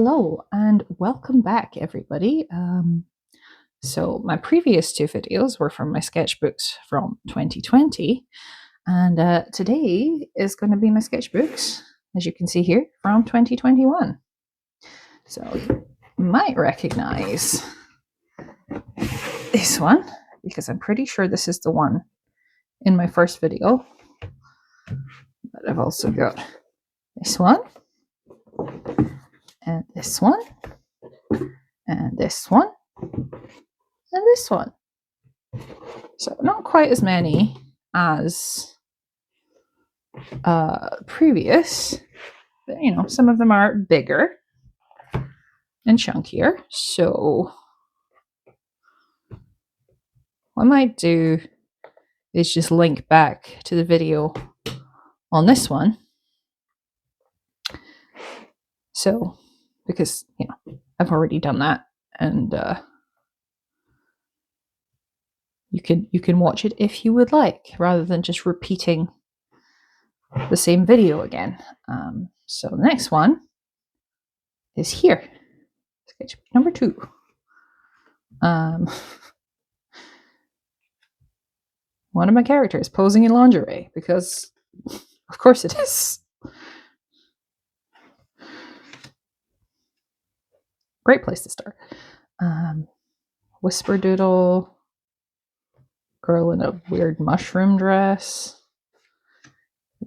Hello and welcome back, everybody. So my previous two videos were from my sketchbooks from 2020, and today is going to be my sketchbooks, as you can see here, from 2021. So you might recognize this one because I'm pretty sure this is the one in my first video. But I've also got this one, and this one, and this one, and this one. So not quite as many as previous, but you know, some of them are bigger and chunkier. So what I might do is just link back to the video on this one. So, because, you know, I've already done that, and you can watch it if you would like, rather than just repeating the same video again. So the next one is here, sketchbook number 2. One of my characters posing in lingerie, because of course it is. Great place to start. Whisper doodle, girl in a weird mushroom dress,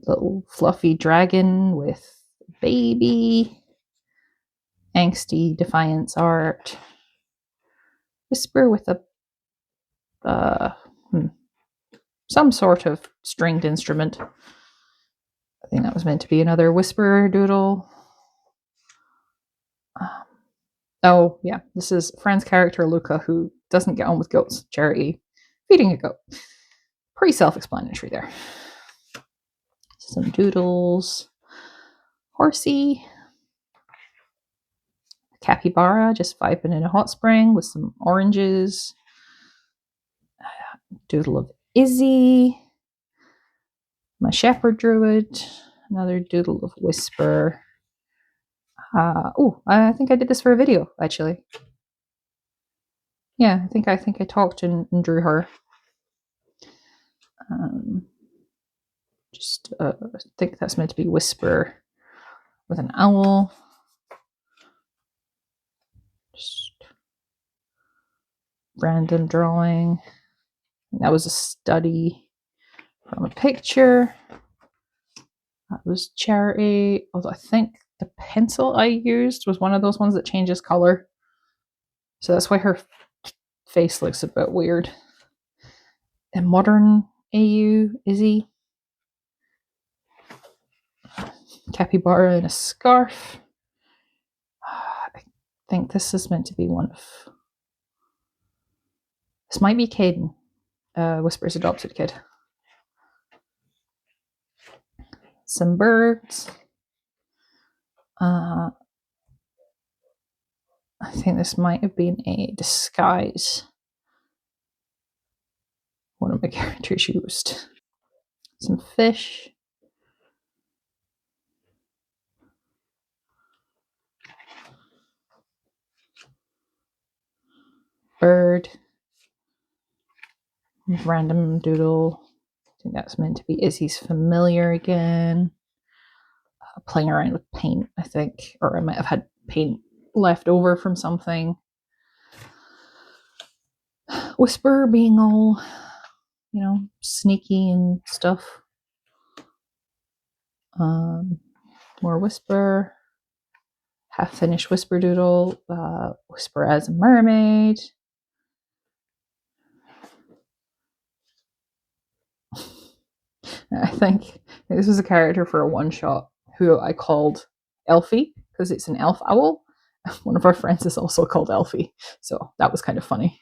little fluffy dragon with baby, angsty defiance art, whisper with a some sort of stringed instrument. I think that was meant to be another whisper doodle. Oh yeah, this is Fran's character Luca, who doesn't get on with goats. Charity feeding a goat. Pretty self-explanatory there. Some doodles. Horsey. Capybara just vibing in a hot spring with some oranges. Doodle of Izzy. My shepherd druid. Another doodle of Whisper. I think I did this for a video, actually. Yeah, I think I talked and drew her. I think that's meant to be Whisper with an owl. Just random drawing. That was a study from a picture. That was Charity. Although I think the pencil I used was one of those ones that changes color. So that's why her face looks a bit weird. A modern AU Izzy. Capybara in a scarf. I think this is meant to be one of... This might be Caden, Whisper's adopted kid. Some birds. I think this might have been a disguise one of my characters used. Some fish. Bird. Random doodle. I think that's meant to be Izzy's familiar again. Playing around with paint, I think. Or I might have had paint left over from something. Whisper being all, you know, sneaky and stuff. More Whisper. Half-finished Whisper doodle. Whisper as a mermaid. I think this was a character for a one-shot who I called Elfie, because it's an elf owl. One of our friends is also called Elfie, so that was kind of funny.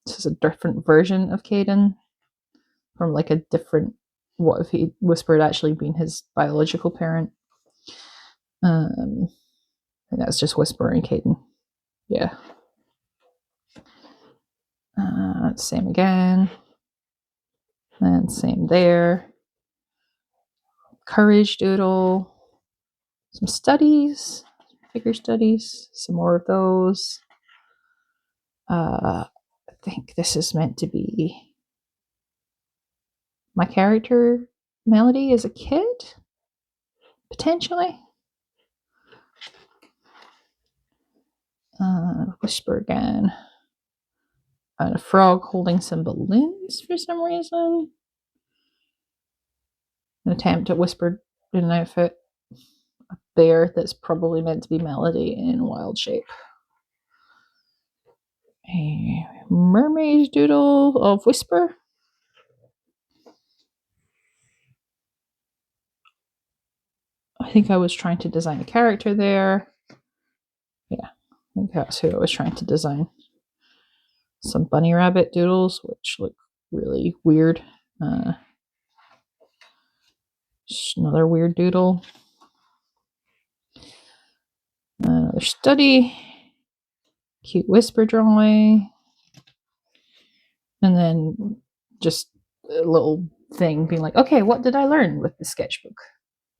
This is a different version of Caden from like a different... What if he Whispered actually being his biological parent? And that's just Whisper and Caden. Yeah. Same again. And same there. Courage doodle. Some studies. figure studies, some more of those. I think this is meant to be my character Melody as a kid, potentially. Whisper again. And a frog holding some balloons for some reason. An attempt at Whisper in an outfit. A bear that's probably meant to be Melody in wild shape. A mermaid doodle of Whisper. I think I was trying to design a character there. Yeah, I think that's who I was trying to design. Some bunny rabbit doodles, which look really weird. Another weird doodle. Another study. Cute Whisper drawing. And then just a little thing being like, okay, what did I learn with the sketchbook?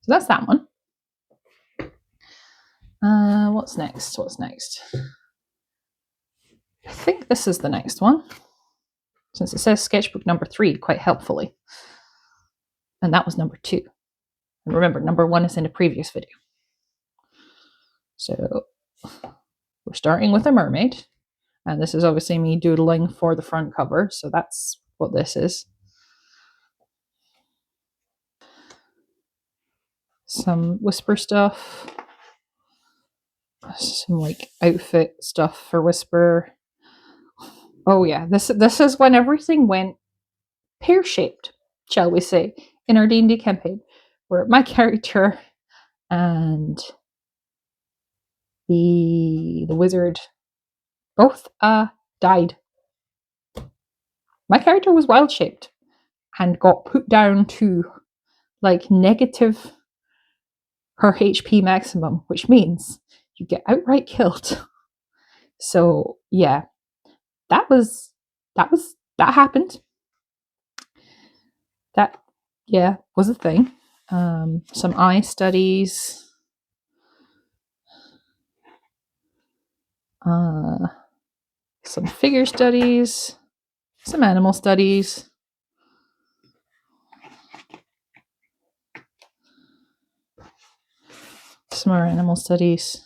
So that's that one. What's next? I think this is the next one, since it says sketchbook number 3 quite helpfully. And that was number 2. And remember, number 1 is in a previous video. So we're starting with a mermaid. And this is obviously me doodling for the front cover. So that's what this is. Some Whisper stuff. Some like outfit stuff for Whisper. Oh yeah, this is when everything went pear-shaped, shall we say, in our D&D campaign, where my character and the wizard both died. My character was wild-shaped and got put down to like negative her HP maximum, which means you get outright killed. So yeah, that happened. That was a thing. Some eye studies. Some figure studies. Some animal studies. Some more animal studies.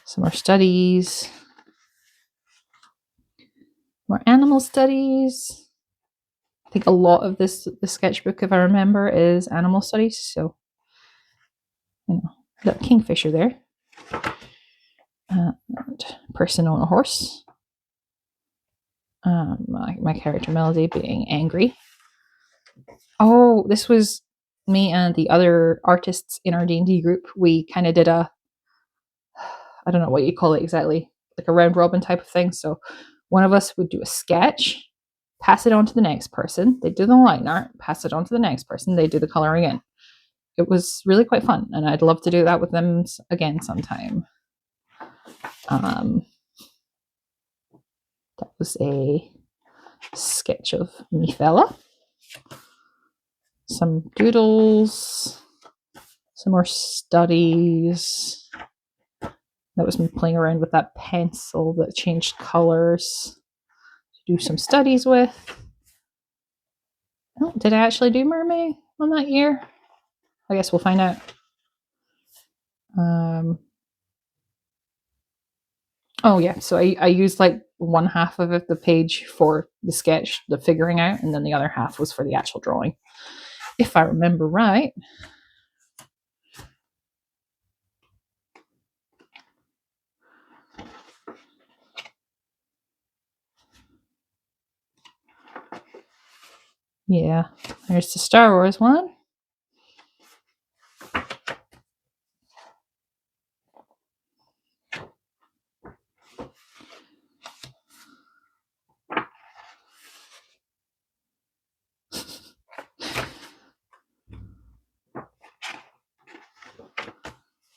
Some more studies. More animal studies. I think a lot of the sketchbook, if I remember, is animal studies. So, got kingfisher there. And person on a horse. My character Melody being angry. Oh, this was me and the other artists in our D&D group. We kind of did I don't know what you call it exactly, like a round robin type of thing. So one of us would do a sketch, pass it on to the next person. They do the line art, pass it on to the next person. They do the coloring in. It was really quite fun, and I'd love to do that with them again sometime. That was a sketch of me fella. Some doodles. Some more studies. That was me playing around with that pencil that changed colors to do some studies with. Oh, did I actually do mermaid on that year? I guess we'll find out. Oh yeah, so I used like one half of the page for the sketch, the figuring out, and then the other half was for the actual drawing, if I remember right. Yeah, there's the Star Wars one.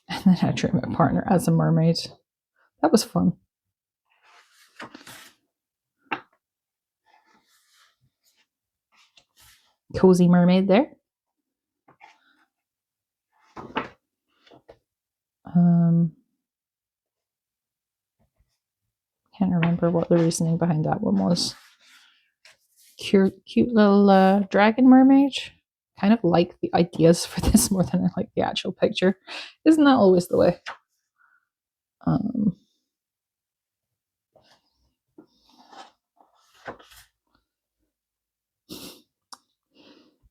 And then I drew my partner as a mermaid. That was fun. Cozy mermaid there. Can't remember what the reasoning behind that one was. Cute little dragon mermaid. Kind of like the ideas for this more than I like the actual picture. Isn't that always the way?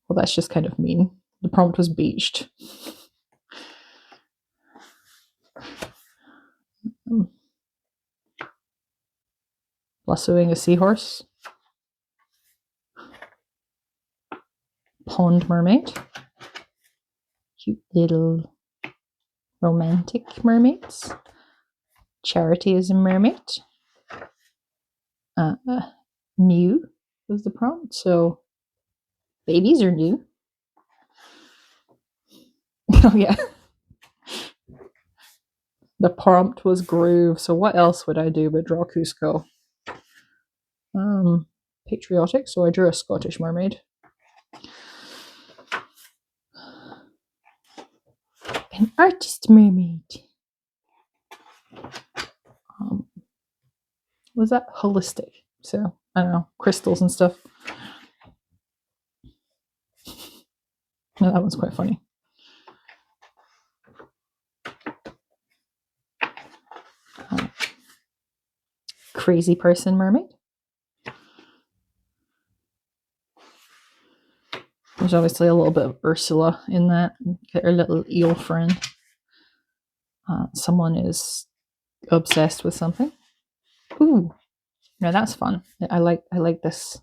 Well, that's just kind of mean. The prompt was beached. Lassoing a seahorse. Pond mermaid. Cute little romantic mermaids. Charity is a mermaid. New was the prompt, so babies are new. Oh yeah. The prompt was groove, so what else would I do but draw Cusco? Patriotic, so I drew a Scottish mermaid. An artist mermaid. Was that holistic? So, I don't know, crystals and stuff. No, that one's quite funny. Crazy person mermaid. There's obviously a little bit of Ursula in that, her little eel friend. Someone is obsessed with something. Ooh, now that's fun. I like this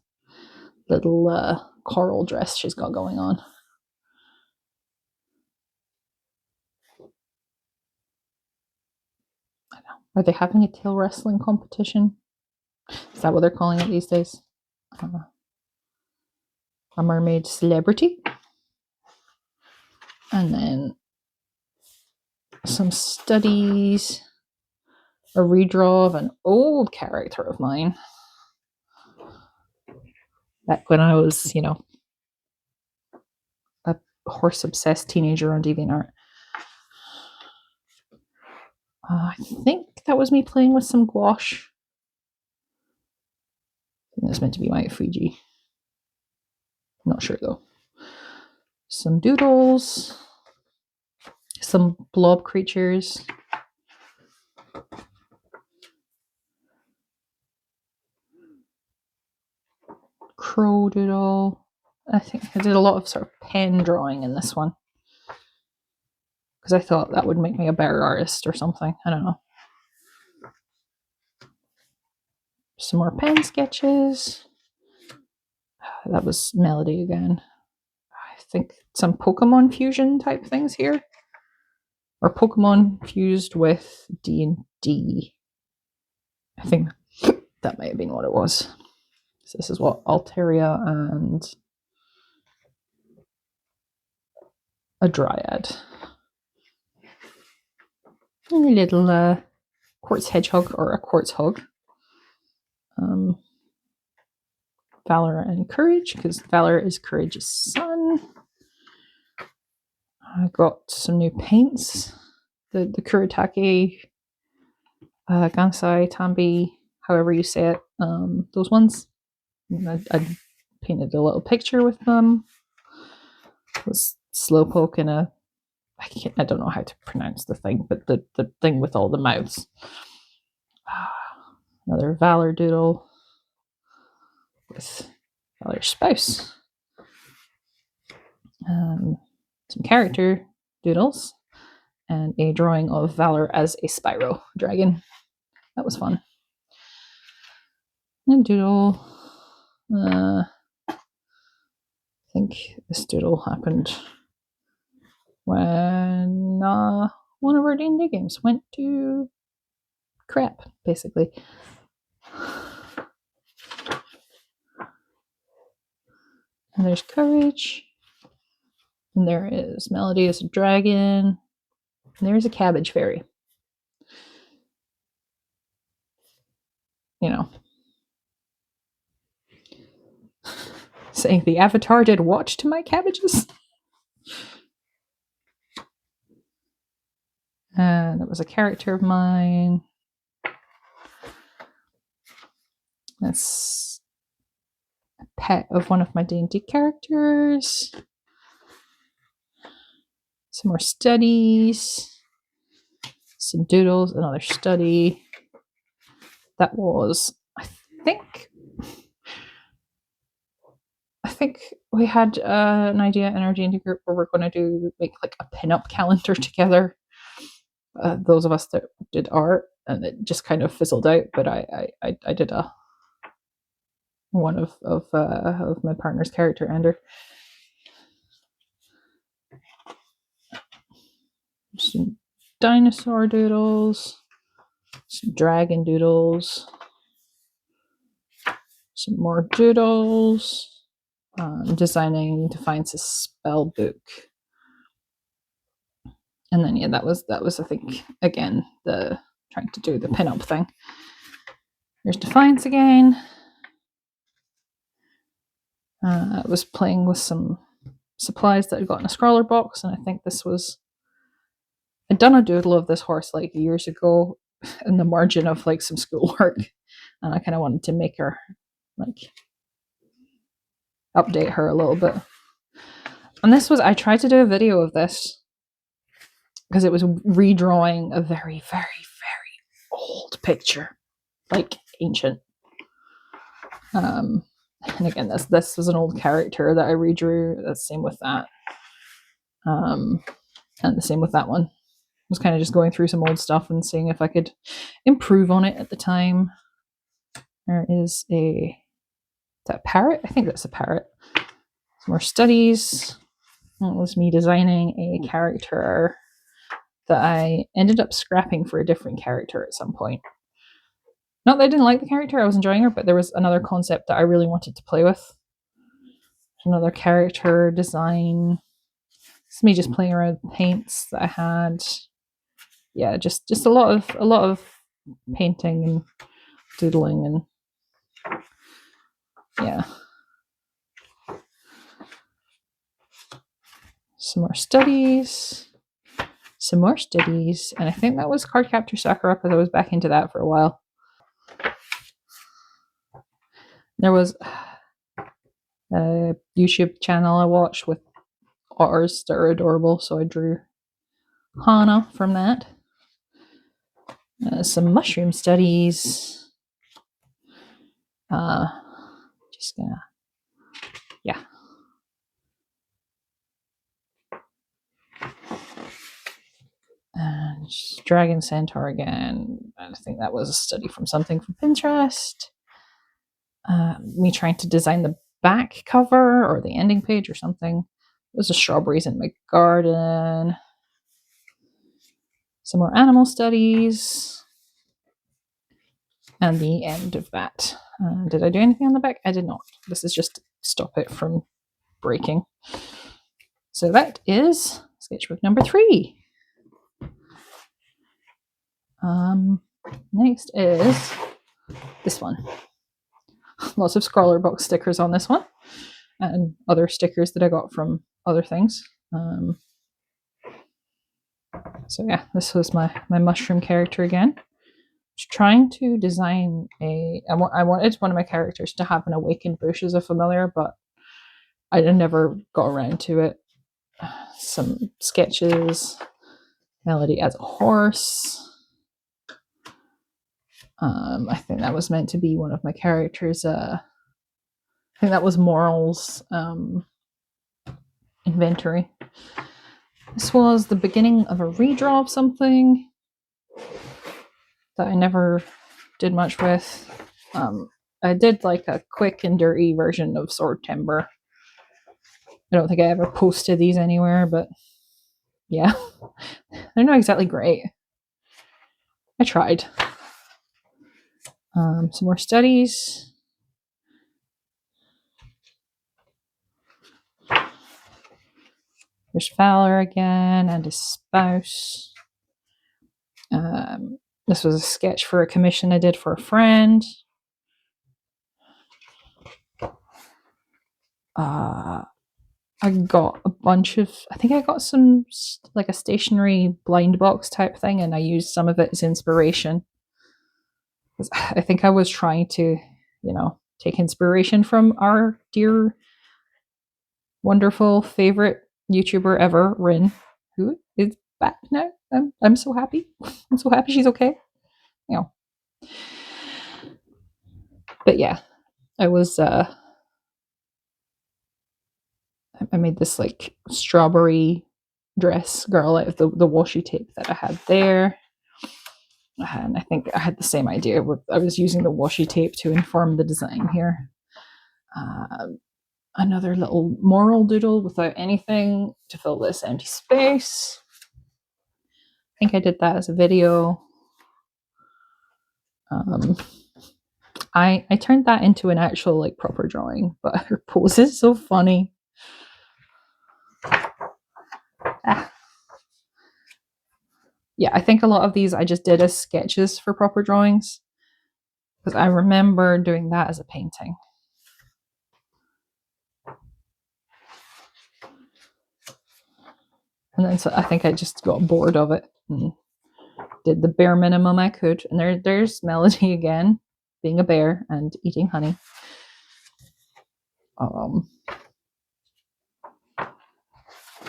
little coral dress she's got going on. I know. Are they having a tail wrestling competition? Is that what they're calling it these days? A mermaid celebrity. And then some studies. A redraw of an old character of mine. Back when I was, a horse-obsessed teenager on DeviantArt. I think that was me playing with some gouache. I think that's meant to be my effigy. I'm not sure though. Some doodles. Some blob creatures. Crow doodle. I think I did a lot of sort of pen drawing in this one. Because I thought that would make me a better artist or something. I don't know. Some more pen sketches. That was Melody again. I think some Pokemon fusion type things here. Or Pokemon fused with D&D. I think that might have been what it was. So this is what Altaria and a Dryad. And a little quartz hedgehog or a quartz hog. Valor and Courage, because Valor is Courage's son. I got some new paints. The Kuretake, Gansai, Tambi, however you say it. Those ones. I painted a little picture with them. It was Slowpoke and I don't know how to pronounce the thing, but the thing with all the mouths. Another Valor doodle with Valor's spouse. Some character doodles and a drawing of Valor as a Spyro dragon. That was fun. And doodle. I think this doodle happened when one of our D&D games went to crap, basically. And there's Courage. And there is Melody as a dragon. And there's a cabbage fairy. Saying the avatar did what to my cabbages? And it was a character of mine. That's a pet of one of my D&D characters. Some more studies. Some doodles, another study. That was, I think we had an idea in our D&D group where we're going to make like a pin-up calendar together. Those of us that did art, and it just kind of fizzled out. But I did one of my partner's character, Ender. Some dinosaur doodles, some dragon doodles, some more doodles. Designing Defiance's spell book, and then that was I think again the trying to do the pin-up thing. There's Defiance again. I was playing with some supplies that I got in a scrawler box, and I think this was, I'd done a doodle of this horse like years ago in the margin of like some schoolwork, and I kind of wanted to make her like update her a little bit. And this was, I tried to do a video of this because it was redrawing a very, very, very old picture, like ancient. And again, this was an old character that I redrew. That's the same with that. And the same with that one. I was kind of just going through some old stuff and seeing if I could improve on it at the time. There is is that a parrot? I think that's a parrot. Some more studies. That was me designing a character that I ended up scrapping for a different character at some point. Not that I didn't like the character, I was enjoying her, but there was another concept that I really wanted to play with. Another character design. It's me just playing around with paints that I had. Yeah, just a lot of painting and doodling, and yeah. Some more studies. And I think that was Cardcaptor Sakura because I was back into that for a while. There was a YouTube channel I watched with otters that are adorable, so I drew Hana from that. Some mushroom studies. Just gonna, yeah. And Dragon Centaur again. I think that was a study from something from Pinterest. Me trying to design the back cover or the ending page or something. Those are strawberries in my garden. Some more animal studies. And the end of that. Did I do anything on the back? I did not. This is just to stop it from breaking. So that is sketchbook number 3. Next is this one. Lots of Scholar Box stickers on this one, and other stickers that I got from other things. So yeah, this was my mushroom character again. Just trying to design I wanted one of my characters to have an awakened bush as a familiar, but I never got around to it. Some sketches. Melody as a horse. I think that was meant to be one of my characters. I think that was Moral's inventory. This was the beginning of a redraw of something that I never did much with. I did like a quick and dirty version of Sword Timber. I don't think I ever posted these anywhere, but yeah, they're not exactly great. I tried. Some more studies. There's Fowler again and his spouse. This was a sketch for a commission I did for a friend. I got a bunch of, I think I got some, like a stationary blind box type thing, and I used some of it as inspiration. I think I was trying to, take inspiration from our dear, wonderful, favorite YouTuber ever, Rin, who is back now. I'm so happy. I'm so happy she's okay. But yeah, I was, I made this like strawberry dress girl out of the washi tape that I had there. And I think I had the same idea. I was using the washi tape to inform the design here. Another little moral doodle without anything to fill this empty space. I think I did that as a video. I turned that into an actual like proper drawing, but her pose is so funny. Yeah, I think a lot of these I just did as sketches for proper drawings, because I remember doing that as a painting. And then so I think I just got bored of it and did the bare minimum I could. And there's Melody again, being a bear and eating honey.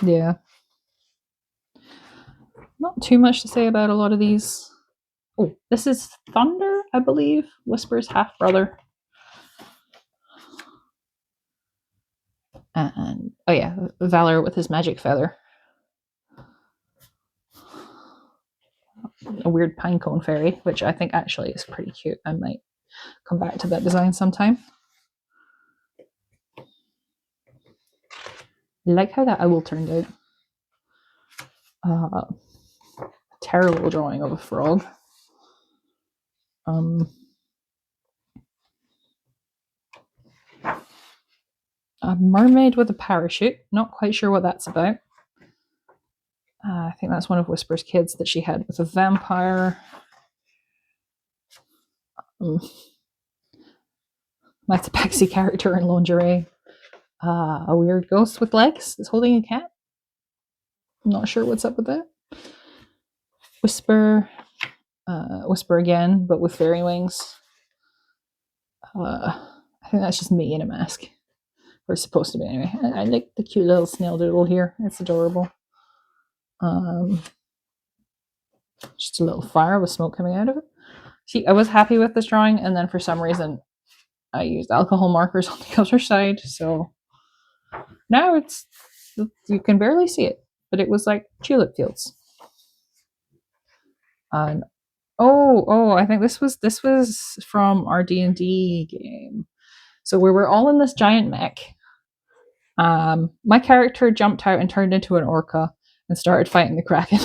Yeah. Not too much to say about a lot of these. Oh, this is Thunder, I believe. Whisper's half brother. And oh yeah, Valor with his magic feather. A weird pinecone fairy, which I think actually is pretty cute. I might come back to that design sometime. I like how that owl turned out. Terrible drawing of a frog. A mermaid with a parachute. Not quite sure what that's about. I think that's one of Whisper's kids that she had with a vampire. That's a Pexy character in lingerie. A weird ghost with legs is holding a cat. I'm not sure what's up with that. Whisper. Whisper again, but with fairy wings. I think that's just me in a mask. Or it's supposed to be anyway. I like the cute little snail doodle here. It's adorable. Just a little fire with smoke coming out of it. See, I was happy with this drawing, and then for some reason I used alcohol markers on the other side, so now you can barely see it, but it was like tulip fields. And I think this was from our D&D game. So we were all in this giant mech. My character jumped out and turned into an orca and started fighting the Kraken.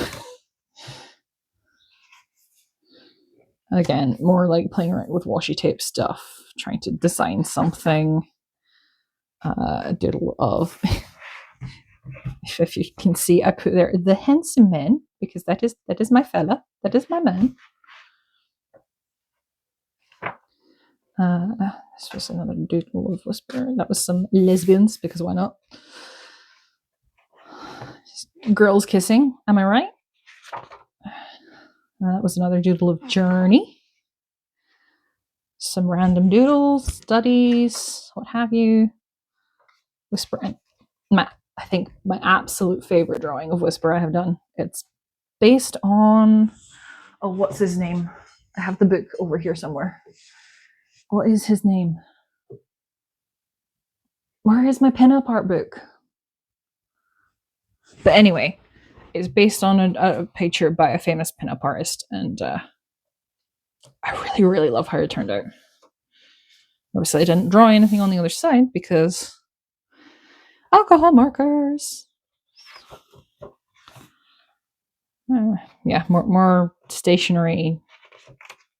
Again, more like playing around with washi tape stuff, trying to design something. A doodle of, if you can see, I put there the handsome man, because that is my fella, that is my man. This was another doodle of Whisper. That was some lesbians, because why not? Girls kissing, am I right? That was another doodle of Journey. Some random doodles, studies, what have you. Whisper and Matt. I think my absolute favorite drawing of Whisper I have done. It's based on, what's his name? I have the book over here somewhere. What is his name? Where is my pinup art book? But anyway, it's based on a picture by a famous pinup artist, and I really, really love how it turned out. Obviously, I didn't draw anything on the other side because alcohol markers. Yeah, more stationary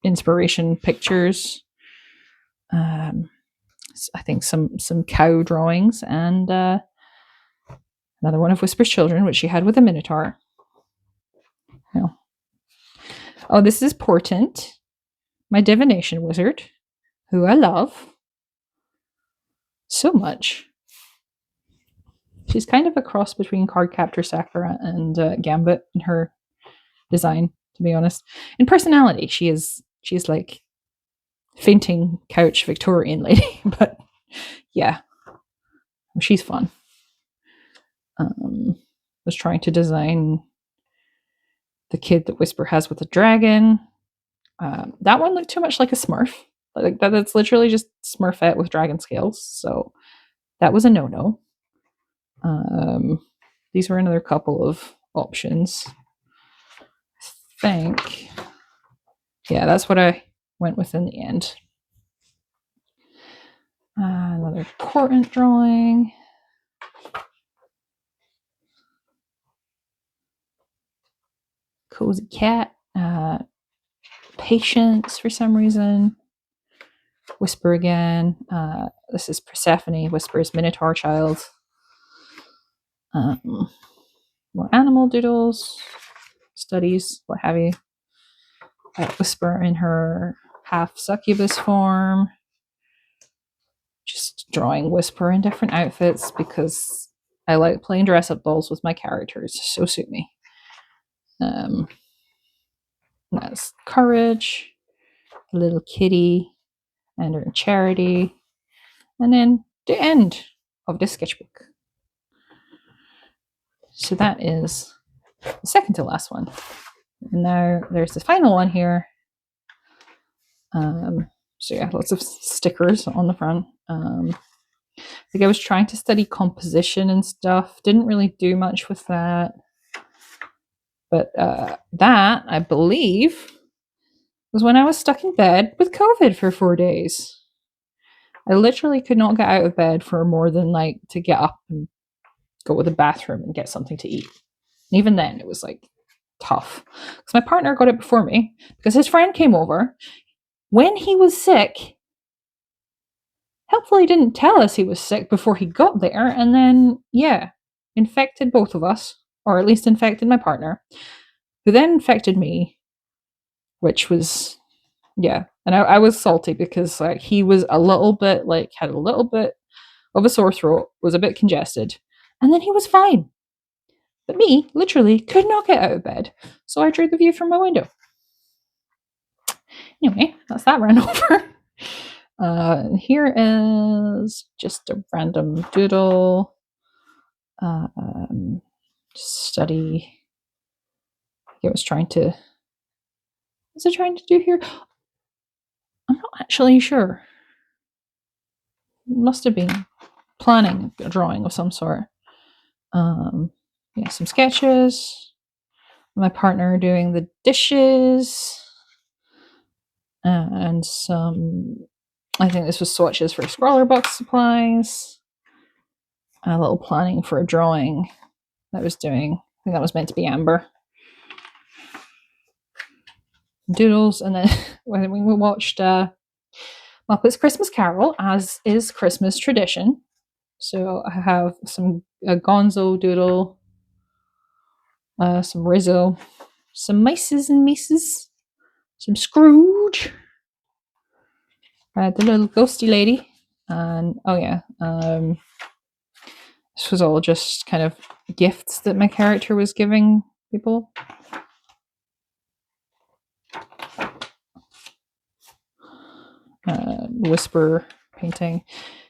inspiration pictures. I think some cow drawings, and another one of Whisper's children, which she had with a minotaur. Oh, this is Portent, my divination wizard, who I love so much. She's kind of a cross between Cardcaptor Sakura and Gambit in her design, to be honest. In personality, she's like fainting couch Victorian lady, but yeah, she's fun. Was trying to design the kid that Whisper has with the dragon. That one looked too much like a Smurf. Like that's literally just Smurfette with dragon scales. So that was a no-no. These were another couple of options. I think, yeah, that's what I went with in the end. Another portent drawing. Cozy cat. Patience for some reason. Whisper again. This is Persephone. Whisper's Minotaur child. More animal doodles, studies, what have you. Whisper in her half succubus form. Just drawing Whisper in different outfits because I like playing dress up dolls with my characters. So suit me. That's Courage, a little kitty, and her Charity, and then the end of the sketchbook. So that is the second to last one. And now there's the final one here. So yeah, lots of stickers on the front. I think I was trying to study composition and stuff. Didn't really do much with that. But that, I believe, was when I was stuck in bed with COVID for 4 days. I literally could not get out of bed for more than like to get up and go to the bathroom and get something to eat. And even then, it was like tough. Because my partner got it before me because his friend came over when he was sick. Helpfully didn't tell us he was sick before he got there, and then, yeah, infected both of us, or at least infected my partner, who then infected me, which was, yeah. And I was salty because like he was a little bit, like, had a little bit of a sore throat, was a bit congested, and then he was fine. But me, literally, could not get out of bed, so I drew the view from my window. Anyway, that's that run over. Here is just a random doodle. Study. It was trying to. What's it trying to do here? I'm not actually sure. It must have been planning a drawing of some sort. Yeah, some sketches. My partner doing the dishes. And some. I think this was swatches for Scrawler box supplies. A little planning for a drawing that I was doing. I think that was meant to be Amber. Doodles, and then when we watched Muppet's Christmas Carol, as is Christmas tradition. So I have some Gonzo doodle, some Rizzo, some Mices and Mises, some Scrooge, the little ghosty lady, and oh yeah, this was all just kind of gifts that my character was giving people. Whisper painting.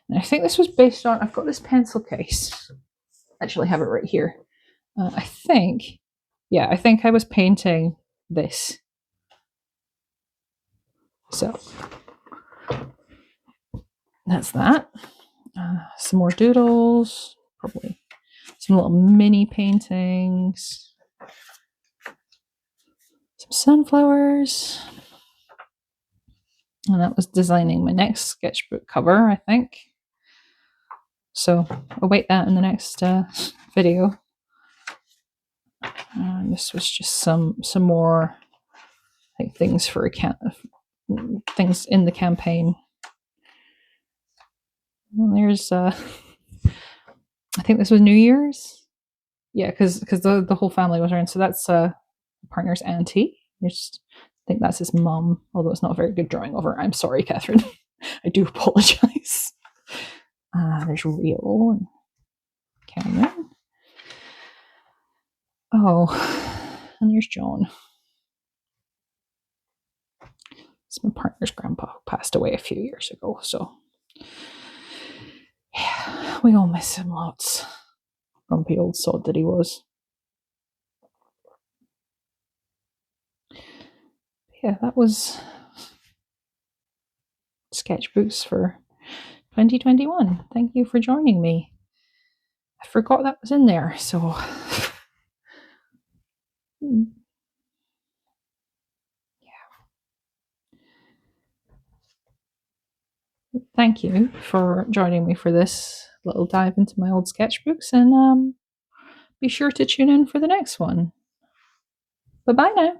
And I think this was based on, I've got this pencil case. I actually have it right here. I think I was painting this. So that's that. Some more doodles, probably some little mini paintings, some sunflowers. And that was designing my next sketchbook cover, I think. So await that in the next video. This was just some more, I think, things for things in the campaign. And there's I think this was New Year's. Yeah, because the whole family was around. So that's partner's auntie. I think that's his mum, although it's not a very good drawing of her. I'm sorry, Catherine. I do apologize. There's Rio and Cameron. Oh, and there's John. It's my partner's grandpa who passed away a few years ago, so yeah, we all miss him lots. Grumpy old sod that he was. Yeah, that was Sketchbooks for 2021. Thank you for joining me. I forgot that was in there, so thank you for joining me for this little dive into my old sketchbooks, and be sure to tune in for the next one. Bye bye now.